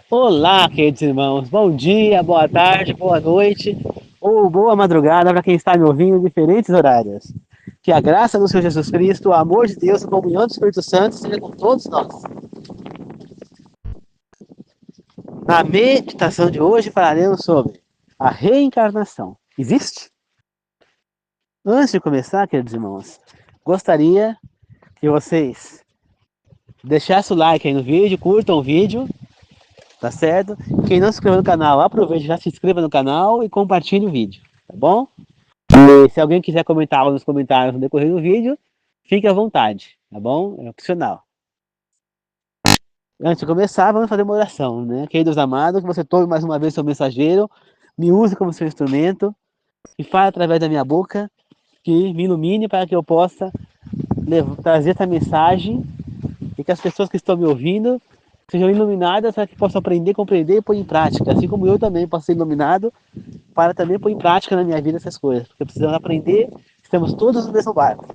Olá, queridos irmãos. Bom dia, boa tarde, boa noite ou boa madrugada para quem está me ouvindo em diferentes horários. Que a graça do Senhor Jesus Cristo, o amor de Deus, a comunhão do Espírito Santo seja com todos nós. Na meditação de hoje falaremos sobre a reencarnação. Existe? Antes de começar, queridos irmãos, gostaria que vocês deixassem o like aí no vídeo, curtam o vídeo, tá certo? Quem não se inscreveu no canal, aproveite, já se inscreva no canal e compartilhe o vídeo, tá bom? E se alguém quiser comentar algo nos comentários no decorrer do vídeo, fique à vontade, tá bom? É opcional. Antes de começar, vamos fazer uma oração, né? Queridos amados, que você tome mais uma vez seu mensageiro, me use como seu instrumento e fale através da minha boca, que me ilumine para que eu possa trazer essa mensagem e que as pessoas que estão me ouvindo sejam iluminadas para que possam aprender, compreender e pôr em prática, assim como eu também posso ser iluminado para também pôr em prática na minha vida essas coisas, porque precisamos aprender, estamos todos no mesmo barco.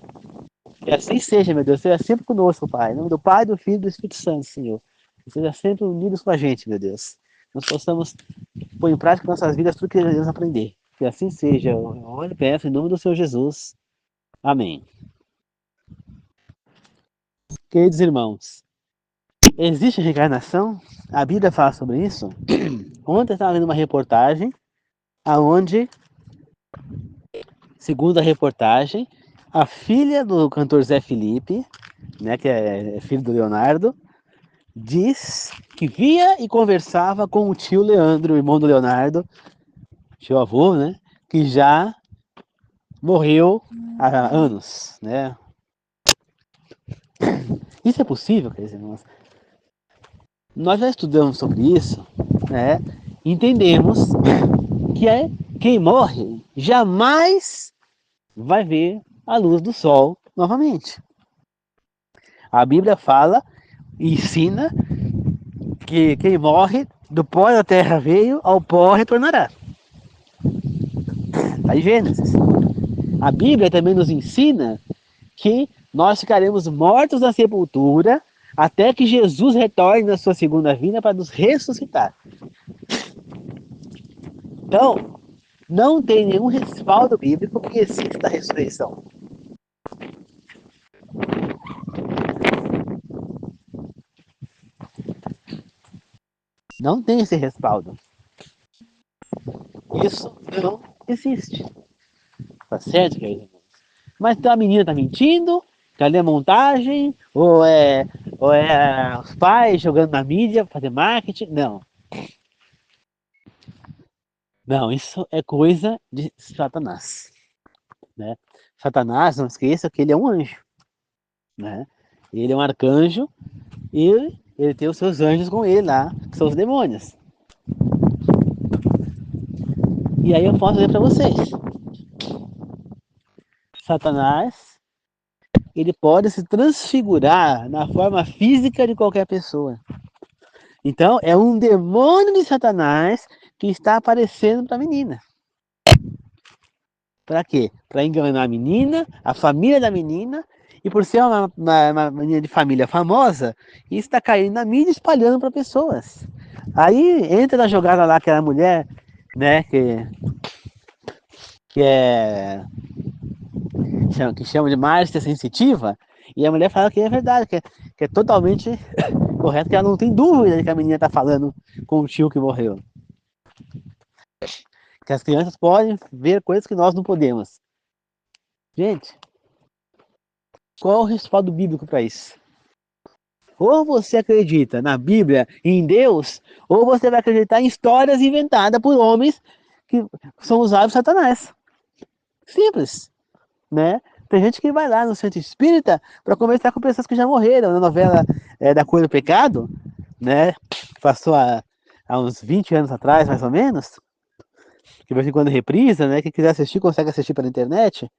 Que assim seja, meu Deus, seja sempre conosco, Pai, em nome do Pai, do Filho e do Espírito Santo, Senhor. Seja sempre unidos com a gente, meu Deus. Nós possamos pôr em prática nossas vidas tudo que devemos aprender. Que assim seja. Eu oro e peço em nome do Senhor Jesus. Amém. Queridos irmãos, existe reencarnação? A Bíblia fala sobre isso? Ontem eu estava vendo uma reportagem aonde, segundo a reportagem, a filha do cantor Zé Felipe, né, que é filho do Leonardo, diz que via e conversava com o tio Leandro, o irmão do Leonardo, tio avô, né, que já morreu há anos, né? Isso é possível, queridos irmãos? Nós já estudamos sobre isso, né? Entendemos que quem morre jamais vai ver a luz do sol novamente. A Bíblia fala e ensina que quem morre do pó da terra veio, ao pó retornará. Está em Gênesis. A Bíblia também nos ensina que nós ficaremos mortos na sepultura até que Jesus retorne na sua segunda vinda para nos ressuscitar. Então, não tem nenhum respaldo bíblico que exista a ressurreição. Não tem esse respaldo. Isso não existe. Tá certo, queridos irmãos? Mas então a menina tá mentindo? Cadê a montagem? Ou é os pais jogando na mídia para fazer marketing? Não. Não, isso é coisa de Satanás, né? Satanás, não esqueça que ele é um anjo, né? Ele é um arcanjo e ele tem os seus anjos com ele lá, que são os demônios. E aí eu posso dizer para vocês, Satanás, ele pode se transfigurar na forma física de qualquer pessoa. Então, é um demônio de Satanás que está aparecendo para a menina. Para quê? Para enganar a menina, a família da menina, e por ser uma menina de família famosa, isso está caindo na mídia e espalhando para pessoas. Aí entra na jogada lá aquela mulher, né, que é que chama de Márcia Sensitiva, e a mulher fala que é verdade, que é totalmente correto, que ela não tem dúvida de que a menina está falando com o tio que morreu. Que as crianças podem ver coisas que nós não podemos. Gente, qual é o respaldo bíblico para isso? Ou você acredita na Bíblia e em Deus, ou você vai acreditar em histórias inventadas por homens que são usados por Satanás. Simples, né? Tem gente que vai lá no centro espírita para conversar com pessoas que já morreram. Na novela da Cor do Pecado, né? Passou há uns 20 anos atrás, mais ou menos. Que de vez em quando reprisa, né? Quem quiser assistir, consegue assistir pela internet.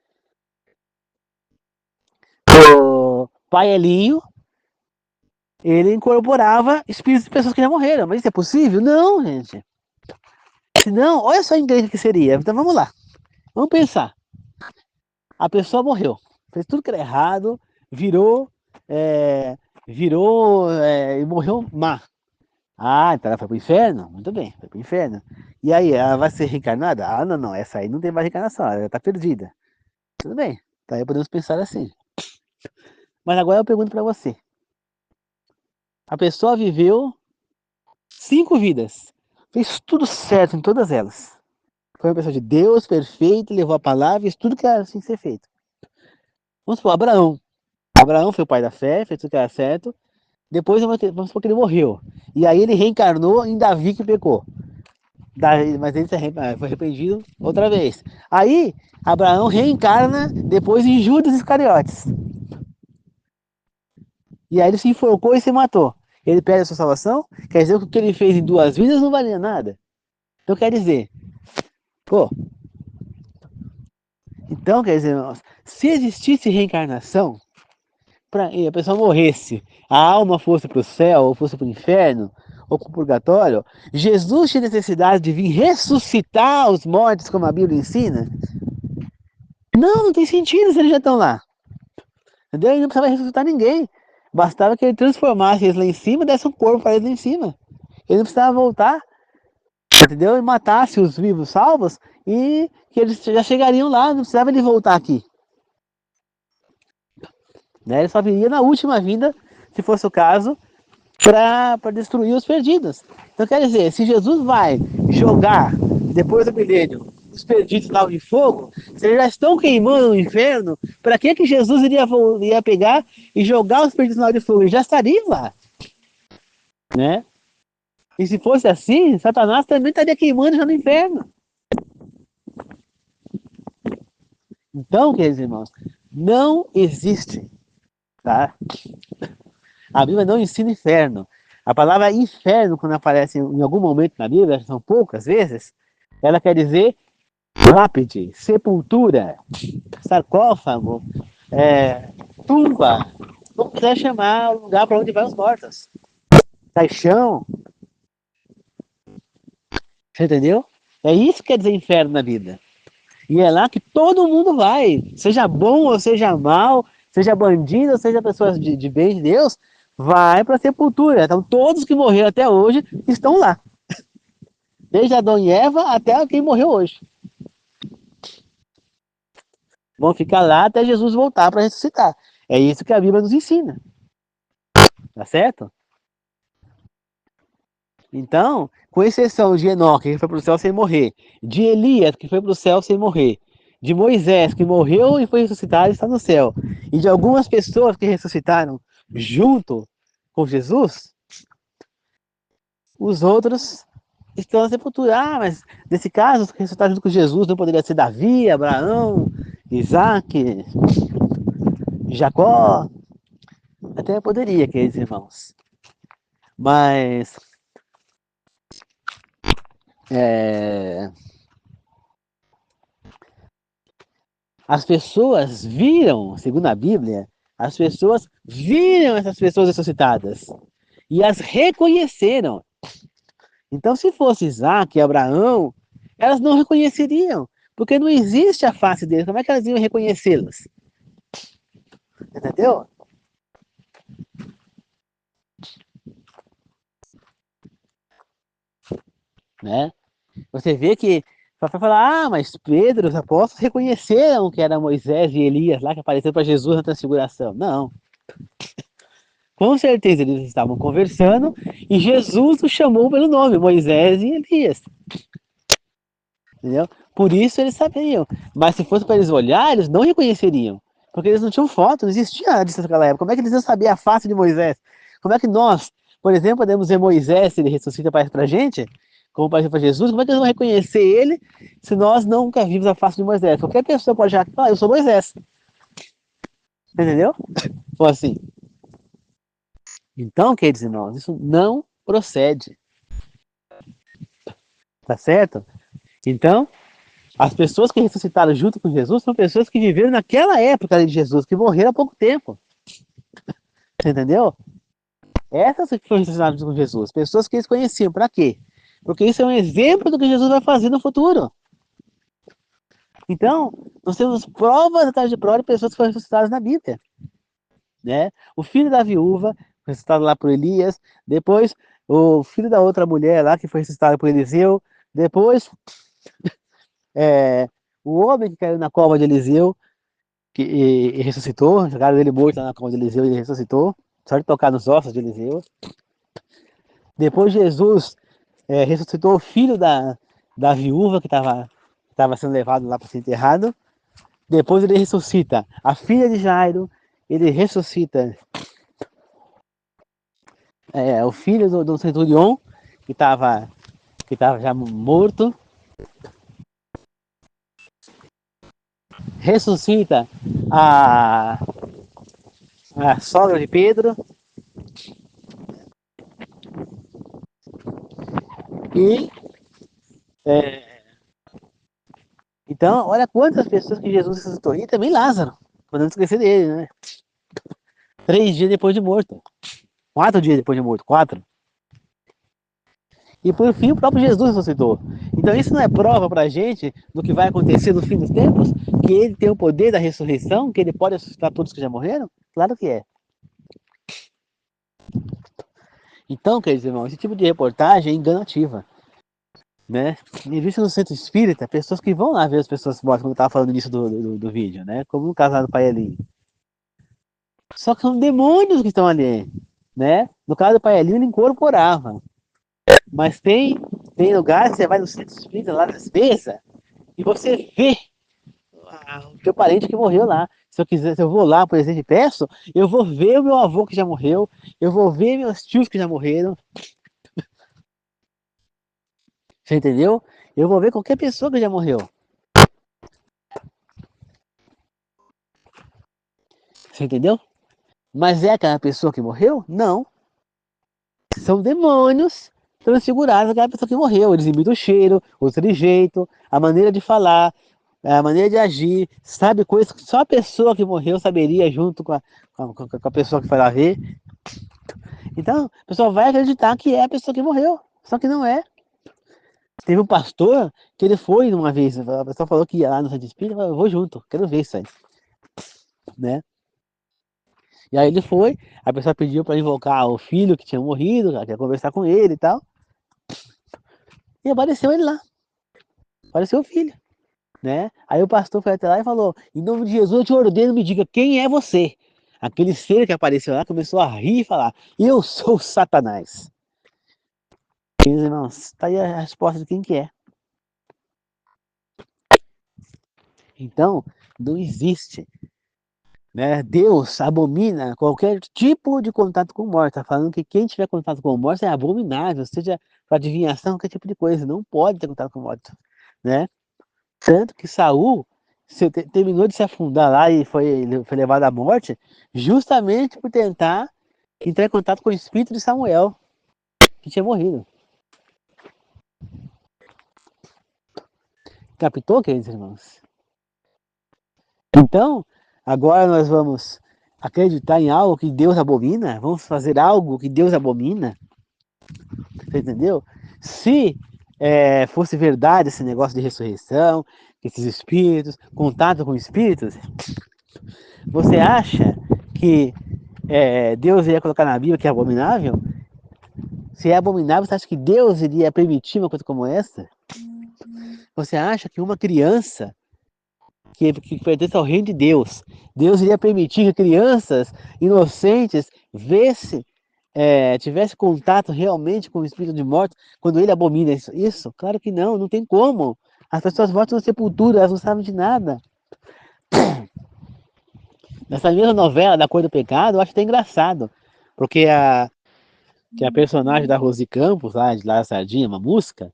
O pai Elinho, ele incorporava espíritos de pessoas que já morreram. Mas isso é possível? Não, gente. Se não, olha só a igreja que seria. Então vamos lá. Vamos pensar. A pessoa morreu. Fez tudo que era errado. Virou. É, virou. E morreu má. Ah, então ela foi pro inferno? Muito bem, foi pro inferno. E aí, ela vai ser reencarnada? Ah, não, não, essa aí não tem mais reencarnação, ela tá perdida. Tudo bem, tá aí podemos pensar assim. Mas agora eu pergunto pra você. A pessoa viveu 5 vidas, fez tudo certo em todas elas. Foi uma pessoa de Deus, perfeita, levou a palavra, fez tudo que era assim ser feito. Vamos supor, Abraão. Abraão foi o pai da fé, fez tudo que era certo. Depois vamos supor que ele morreu. E aí ele reencarnou em Davi que pecou. Mas ele foi arrependido outra vez. Aí Abraão reencarna depois em Judas Iscariotes. E aí ele se enforcou e se matou. Ele perde a sua salvação? Quer dizer que o que ele fez em 2 vidas não valia nada. Então quer dizer, pô, então quer dizer, se existisse reencarnação, para a pessoa morresse, a alma fosse para o céu, ou fosse para o inferno, ou para o purgatório, Jesus tinha necessidade de vir ressuscitar os mortos, como a Bíblia ensina? Não, não tem sentido se eles já estão lá. Entendeu? Ele não precisava ressuscitar ninguém. Bastava que ele transformasse eles lá em cima e desse um corpo para eles lá em cima. Ele não precisava voltar, entendeu? E matasse os vivos salvos e que eles já chegariam lá, não precisava ele voltar aqui. Né? Ele só viria na última vinda, se fosse o caso, para destruir os perdidos. Então quer dizer, se Jesus vai jogar, depois do milênio, os perdidos lá em fogo, se eles já estão queimando no inferno, para que Jesus iria pegar e jogar os perdidos lá de fogo? Eles já estariam lá, né? E se fosse assim, Satanás também estaria queimando já no inferno. Então, queridos irmãos, não existe, tá? A Bíblia não ensina inferno. A palavra inferno, quando aparece em algum momento na Bíblia, são poucas vezes, ela quer dizer lápide, sepultura, sarcófago, tumba, como quiser chamar o lugar para onde vai os mortos. Caixão, você entendeu? É isso que quer dizer inferno na vida. E é lá que todo mundo vai, seja bom ou seja mal, seja bandido ou seja pessoas de bem de Deus, vai para a sepultura. Então todos que morreram até hoje estão lá. Desde Adão e Eva até quem morreu hoje. Vão ficar lá até Jesus voltar para ressuscitar. É isso que a Bíblia nos ensina. Tá certo? Então, com exceção de Enoque, que foi para o céu sem morrer, de Elias, que foi para o céu sem morrer, de Moisés, que morreu e foi ressuscitado e está no céu, e de algumas pessoas que ressuscitaram junto com Jesus, os outros estão na sepultura. Ah, mas nesse caso, os que ressuscitaram junto com Jesus não poderia ser Davi, Abraão, Isaac, Jacó? Até poderia, queridos irmãos. Mas é, as pessoas viram, segundo a Bíblia, as pessoas viram essas pessoas ressuscitadas e as reconheceram. Então, se fosse Isaac e Abraão, elas não reconheceriam, porque não existe a face deles. Como é que elas iam reconhecê-los? Entendeu? Né? Você vê que só para falar, ah, mas Pedro, os apóstolos reconheceram que era Moisés e Elias lá que apareceram para Jesus na transfiguração. Não. Com certeza eles estavam conversando e Jesus os chamou pelo nome, Moisés e Elias. Entendeu? Por isso eles sabiam. Mas se fosse para eles olhar, eles não reconheceriam. Porque eles não tinham foto, não existia a distância naquela época. Como é que eles iam saber a face de Moisés? Como é que nós, por exemplo, podemos ver Moisés, se ele ressuscita para a gente, como para Jesus, como é que eles vão reconhecer ele se nós nunca vimos a face de Moisés? Qualquer pessoa pode achar que eu sou Moisés. Entendeu? Ou assim. Então, queridos irmãos, isso não procede. Tá certo? Então, as pessoas que ressuscitaram junto com Jesus são pessoas que viveram naquela época de Jesus, que morreram há pouco tempo. Entendeu? Essas que foram ressuscitadas junto com Jesus, pessoas que eles conheciam. Para quê? Porque isso é um exemplo do que Jesus vai fazer no futuro. Então, nós temos provas atrás de provas de pessoas que foram ressuscitadas na Bíblia. Né? O filho da viúva, ressuscitado lá por Elias, depois o filho da outra mulher lá, que foi ressuscitado por Eliseu, depois é, o homem que caiu na cova de Eliseu, e ressuscitou, jogaram ele morto lá na cova de Eliseu e ele ressuscitou, só de tocar nos ossos de Eliseu. Depois Jesus ressuscitou o filho da viúva que estava sendo levado lá para ser enterrado. Depois ele ressuscita a filha de Jairo, ele ressuscita o filho do centurião, que estava já morto, ressuscita a, a sogra de Pedro, e então, olha quantas pessoas que Jesus ressuscitou, e também Lázaro, podemos esquecer dele, né? 3 dias depois de morto, 4 dias depois de morto, 4. E por fim o próprio Jesus ressuscitou. Então isso não é prova para a gente do que vai acontecer no fim dos tempos? Que ele tem o poder da ressurreição? Que ele pode ressuscitar todos que já morreram? Claro que é. Então, queridos irmãos, esse tipo de reportagem é enganativa. Né? Existe no centro espírita pessoas que vão lá ver as pessoas mortas, como eu estava falando nisso do vídeo, né? Como no caso lá do Pai Elinho. Só que são demônios que estão ali. Né? No caso do Pai Elinho, ele incorporava. Mas tem lugares que você vai no centro espírita, lá nas mesas, e você vê o teu parente que morreu lá. Se eu quiser, se eu vou lá, por exemplo, e peço, eu vou ver o meu avô que já morreu, eu vou ver meus tios que já morreram. Você entendeu? Eu vou ver qualquer pessoa que já morreu. Você entendeu? Mas é aquela pessoa que morreu? Não. São demônios transfigurados daquela pessoa que morreu. Eles imitam o cheiro, o trejeito, a maneira de falar, a maneira de agir. Sabe coisas que só a pessoa que morreu saberia junto com a pessoa que foi lá ver. Então, a pessoa vai acreditar que é a pessoa que morreu. Só que não é. Teve um pastor que ele foi uma vez, a pessoa falou que ia lá no Santo Espírito, eu vou junto, quero ver isso aí, né? E aí ele foi, a pessoa pediu para invocar o filho que tinha morrido, ela quer conversar com ele e tal, e apareceu ele lá, apareceu o filho, né? Aí o pastor foi até lá e falou, em nome de Jesus eu te ordeno, me diga quem é você. Aquele ser que apareceu lá começou a rir e falar, eu sou Satanás. Meus irmãos, tá aí a resposta de quem que é. Então, não existe, né? Deus abomina qualquer tipo de contato com morte. Está falando que quem tiver contato com morte é abominável, seja para adivinhação, qualquer tipo de coisa. Não pode ter contato com morte, né? Tanto que Saul terminou de se afundar lá e foi levado à morte justamente por tentar entrar em contato com o espírito de Samuel, que tinha morrido. Captou, queridos irmãos? Então, agora nós vamos acreditar em algo que Deus abomina? Vamos fazer algo que Deus abomina? Você entendeu? Se fosse verdade esse negócio de ressurreição, esses espíritos, contato com espíritos, você acha que Deus iria colocar na Bíblia que é abominável? Se é abominável, você acha que Deus iria permitir uma coisa como essa? Você acha que uma criança que pertence ao reino de Deus, Deus iria permitir que crianças inocentes tivesse contato realmente com o espírito de morte quando ele abomina isso? Isso? Claro que não, não tem como. As pessoas mortas na sepultura, elas não sabem de nada. Nessa mesma novela da Cor do Pecado, eu acho até engraçado, porque que a personagem da Rose Campos, lá de Lara Sardinha, uma música,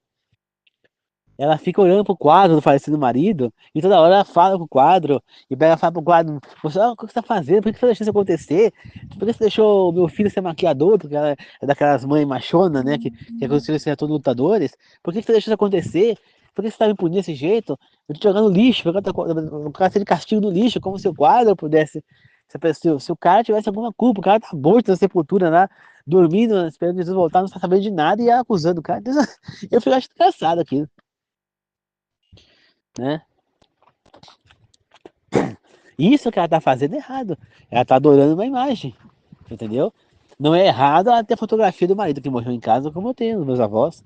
ela fica olhando pro quadro do falecido marido, e toda hora ela fala pro quadro, e ela fala pro quadro, você, o que você tá fazendo? Por que você deixou isso acontecer? Por que você deixou meu filho ser maquiador? Porque ela é daquelas mães machonas, né, que os filhos sejam todos lutadores. Por que você deixou isso acontecer? Por que você tá me punindo desse jeito? Eu tô jogando lixo, o cara ser de castigo no lixo, como se o quadro pudesse... Se o cara tivesse alguma culpa, o cara tá morto na sepultura lá, dormindo, esperando Jesus voltar, não tá sabendo de nada, e ela acusando o cara. Eu fico achando engraçado aquilo, né? Isso que ela tá fazendo é errado. Ela tá adorando uma imagem, entendeu? Não é errado ela ter fotografia do marido que morreu em casa, como eu tenho, meus avós.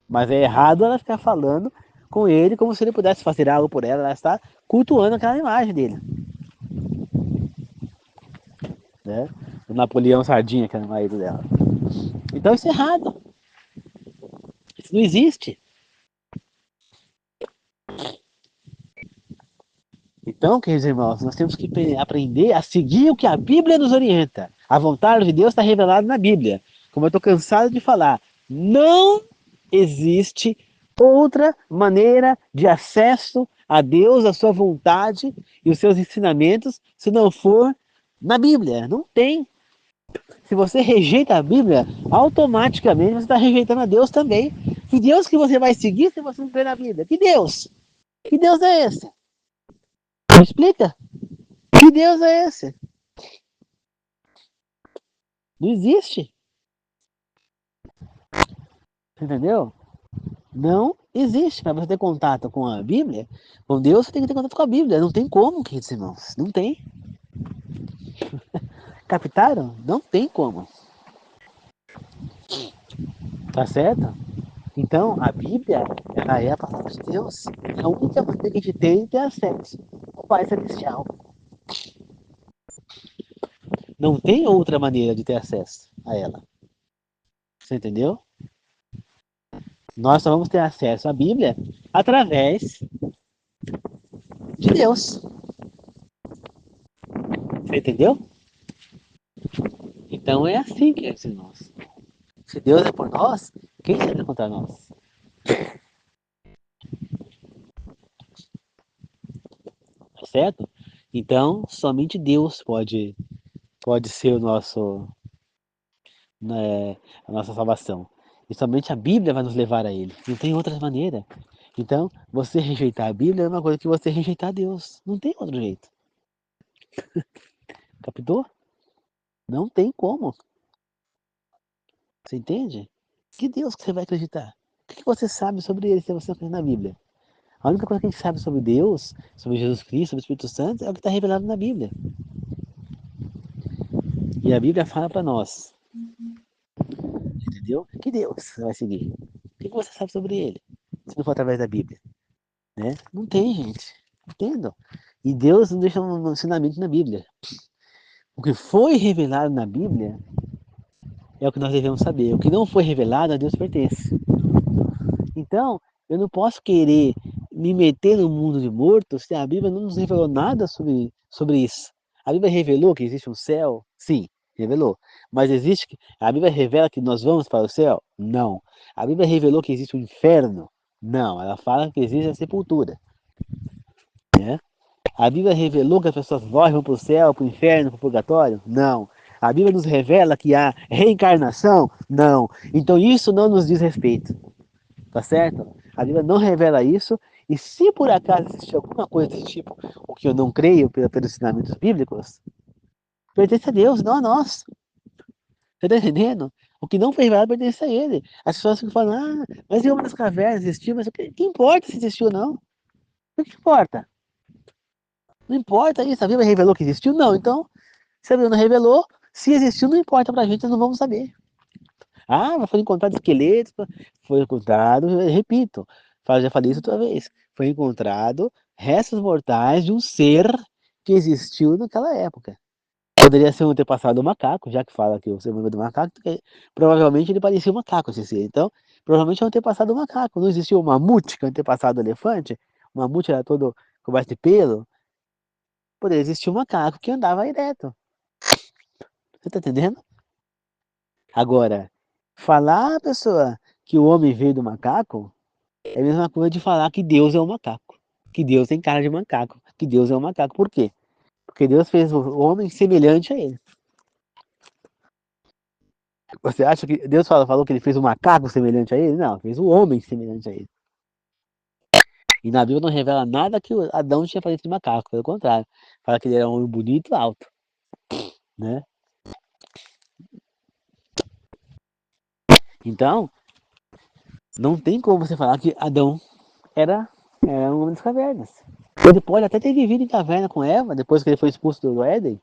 Mas é errado ela ficar falando com ele como se ele pudesse fazer algo por ela. Ela está cultuando aquela imagem dele, né? O Napoleão Sardinha, que era o marido dela. Então isso é errado. Isso não existe. Então, queridos irmãos, nós temos que aprender a seguir o que a Bíblia nos orienta. A vontade de Deus está revelada na Bíblia. Como eu estou cansado de falar, não existe outra maneira de acesso a Deus, a sua vontade e os seus ensinamentos, se não for na Bíblia. Não tem. Se você rejeita a Bíblia, automaticamente você está rejeitando a Deus também. Que Deus que você vai seguir se você não crê na Bíblia? Que Deus? Que Deus é esse? Me explica? Que Deus é esse? Não existe. Entendeu? Não existe. Para você ter contato com a Bíblia, com Deus, você tem que ter contato com a Bíblia. Não tem como, queridos irmãos. Não tem. Captaram? Não tem como. Tá certo? Então, a Bíblia, ela é a palavra de Deus. É a única maneira que a gente tem de ter acesso ao Pai Celestial. Não tem outra maneira de ter acesso a ela. Você entendeu? Nós só vamos ter acesso à Bíblia através de Deus. Você entendeu? Então é assim que é, irmãos. Se Deus é por nós, quem será contra nós? Tá certo? Então, somente Deus pode ser o nosso, né, a nossa salvação. E somente a Bíblia vai nos levar a Ele. Não tem outra maneira. Então, você rejeitar a Bíblia é uma coisa que você rejeitar Deus. Não tem outro jeito. Captou? Não tem como. Você entende? Que Deus que você vai acreditar? O que você sabe sobre Ele se você não acredita na Bíblia? A única coisa que a gente sabe sobre Deus, sobre Jesus Cristo, sobre o Espírito Santo, é o que está revelado na Bíblia. E a Bíblia fala para nós, entendeu? Que Deus você vai seguir. O que você sabe sobre Ele? Se não for através da Bíblia, né? Não tem, gente. Entendo. E Deus não deixa um ensinamento na Bíblia. O que foi revelado na Bíblia é o que nós devemos saber. O que não foi revelado a Deus pertence. Então, eu não posso querer me meter no mundo de mortos se a Bíblia não nos revelou nada sobre isso. A Bíblia revelou que existe um céu? Sim, revelou. Mas a Bíblia revela que nós vamos para o céu? Não. A Bíblia revelou que existe um inferno? Não. Ela fala que existe a sepultura. Né? A Bíblia revelou que as pessoas vão para o céu, para o inferno, para o purgatório? Não. A Bíblia nos revela que há reencarnação? Não. Então isso não nos diz respeito. Tá certo? A Bíblia não revela isso, e se por acaso existir alguma coisa desse tipo, o que eu não creio pelos ensinamentos bíblicos, pertence a Deus, não a nós. Você tá entendendo? O que não foi revelado pertence a Ele. As pessoas ficam falando, mas e uma das cavernas existiu, mas o que importa se existiu ou não? O que importa? Não importa isso, a Bíblia revelou que existiu? Não, então, se a Bíblia não revelou, se existiu, não importa pra gente, nós não vamos saber. Ah, mas foi encontrado esqueletos, foi encontrado, eu repito, já falei isso outra vez, foi encontrado restos mortais de um ser que existiu naquela época. Poderia ser um antepassado do macaco, já que fala que o ser humano é do macaco, provavelmente ele parecia um macaco, esse ser. Então, provavelmente é um antepassado do macaco. Não existiu o mamute, que é um antepassado do elefante? O mamute era todo coberto de pelo. Poderia existir um macaco que andava ereto. Você tá entendendo? Agora, falar a pessoa que o homem veio do macaco é a mesma coisa de falar que Deus é um macaco. Que Deus tem cara de macaco. Que Deus é um macaco. Por quê? Porque Deus fez o homem semelhante a ele. Você acha que Deus falou que ele fez um macaco semelhante a ele? Não, fez o homem semelhante a ele. E na Bíblia não revela nada que Adão tinha aparência de macaco. Pelo contrário. Fala que ele era um homem bonito e alto. Né? Então, não tem como você falar que Adão era um homem das cavernas. Ele pode até ter vivido em caverna com Eva, depois que ele foi expulso do Éden.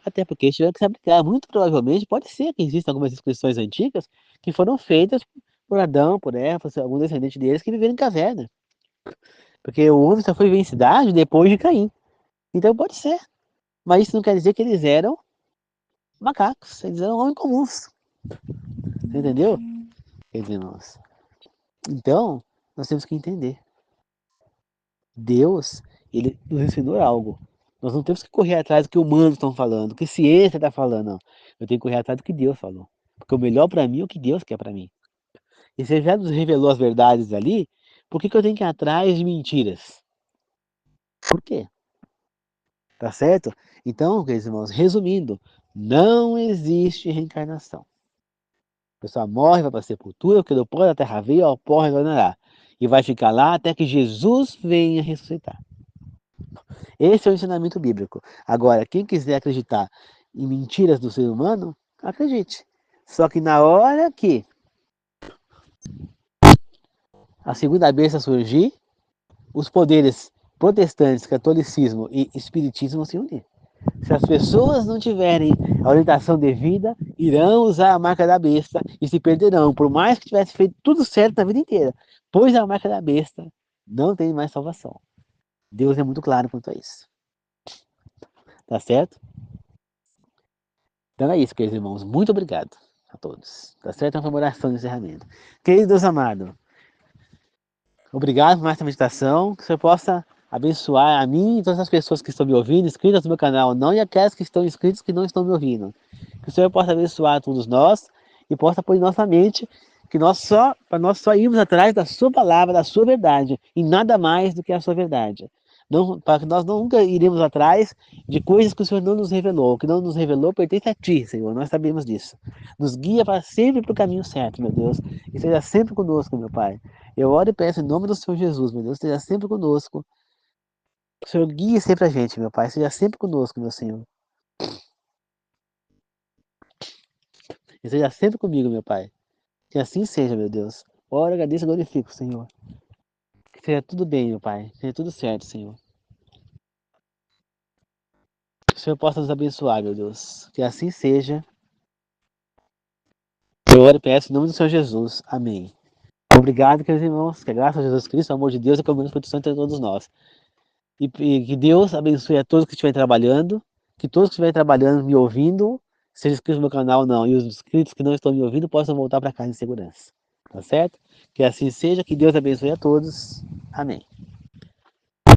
Até porque tiveram que se aplicar. Muito provavelmente pode ser que existam algumas inscrições antigas que foram feitas por Adão, por Eva, algum descendente deles que viveram em caverna. Porque o homem só foi viver em cidade depois de Caim. Então pode ser. Mas isso não quer dizer que eles eram macacos, eles eram homens comuns. Você entendeu? Queridos irmãos. Então, nós temos que entender. Deus, ele nos ensinou algo. Nós não temos que correr atrás do que humanos estão falando, do que ciência está falando, não. Eu tenho que correr atrás do que Deus falou. Porque o melhor para mim é o que Deus quer para mim. E se ele já nos revelou as verdades ali, por que eu tenho que ir atrás de mentiras? Por quê? Tá certo? Então, queridos irmãos, resumindo, não existe reencarnação. A pessoa morre, vai para a sepultura, porque do pó da terra veio, ao pó retornará. E vai ficar lá até que Jesus venha ressuscitar. Esse é o ensinamento bíblico. Agora, quem quiser acreditar em mentiras do ser humano, acredite. Só que na hora que a segunda besta surgir, os poderes protestantes, catolicismo e espiritismo vão se unir. Se as pessoas não tiverem a orientação devida, irão usar a marca da besta e se perderão, por mais que tivesse feito tudo certo na vida inteira. Pois a marca da besta não tem mais salvação. Deus é muito claro quanto a isso. Tá certo? Então é isso, queridos irmãos. Muito obrigado a todos. Tá certo? Uma oração de encerramento. Querido Deus amado, obrigado por mais essa meditação. Que o Senhor possa abençoar a mim e todas as pessoas que estão me ouvindo, inscritas no meu canal, não, e aquelas que estão inscritas que não estão me ouvindo. Que o Senhor possa abençoar a todos nós e possa pôr em nossa mente que para nós só irmos atrás da sua palavra, da sua verdade, e nada mais do que a sua verdade. Não, para que nós nunca iremos atrás de coisas que o Senhor não nos revelou. O que não nos revelou pertence a Ti, Senhor, nós sabemos disso. Nos guia para sempre para o caminho certo, meu Deus, e seja sempre conosco, meu Pai. Eu oro e peço em nome do Senhor Jesus, meu Deus, esteja sempre conosco. O Senhor guie sempre a gente, meu Pai, seja sempre conosco, meu Senhor. E seja sempre comigo, meu Pai. Que assim seja, meu Deus. Oro, agradeço e glorifico, Senhor. Que seja tudo bem, meu Pai. Que seja tudo certo, Senhor. Que o Senhor possa nos abençoar, meu Deus. Que assim seja. Eu oro e peço em nome do Senhor Jesus. Amém. Obrigado, queridos irmãos. Que a graça de Jesus Cristo, o amor de Deus e a comunhão do Espírito Santo entre todos nós. E que Deus abençoe a todos que estiverem trabalhando. Que todos que estiverem trabalhando, me ouvindo, sejam inscritos no meu canal ou não. E os inscritos que não estão me ouvindo possam voltar para casa em segurança. Tá certo? Que assim seja. Que Deus abençoe a todos. Amém.